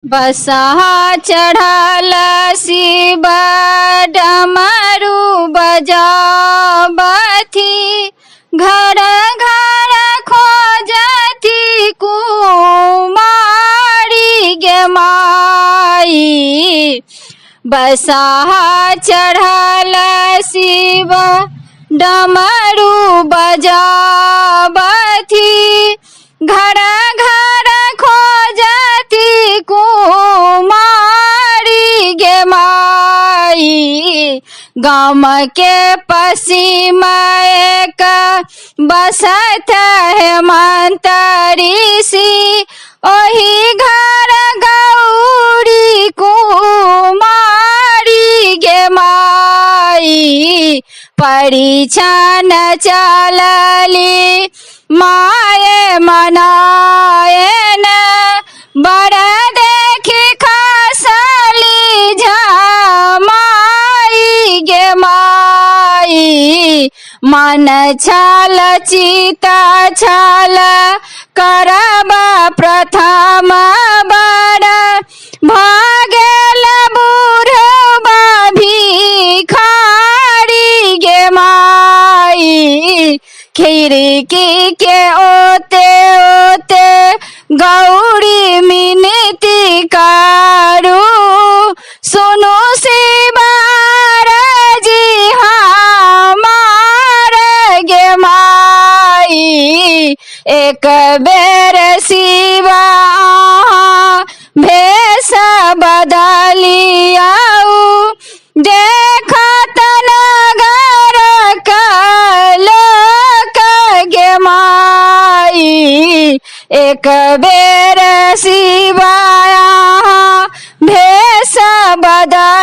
बसहा चढ़ल शिव डमरू बजाबथी, घर घर खोजथी कुमारी गे माई। बसहा चढ़ल शिव डमरू बजाबथी, घर घर खोजथी कुमारी गे माई। गाम के पश्चिम एक बसत हेमंत ऋषि, ओही घर गौरी कुमारी गे माई। परिछन चलली माये मनायन, बड़ देखी खसली झमाई गे माई। मन छल चित छल करब प्रथम बर, भागेल बुढ़बा भिखारी गे माई। खिड़की के ओते ओते गौरी मिनती करू, सुनु शिवारजी हमार गे माई। एक बेर शिवा भेष बदलियाऊ, देखत नगर कलोक गे माई। एक बेर शिवा भेष बदलियाऊ,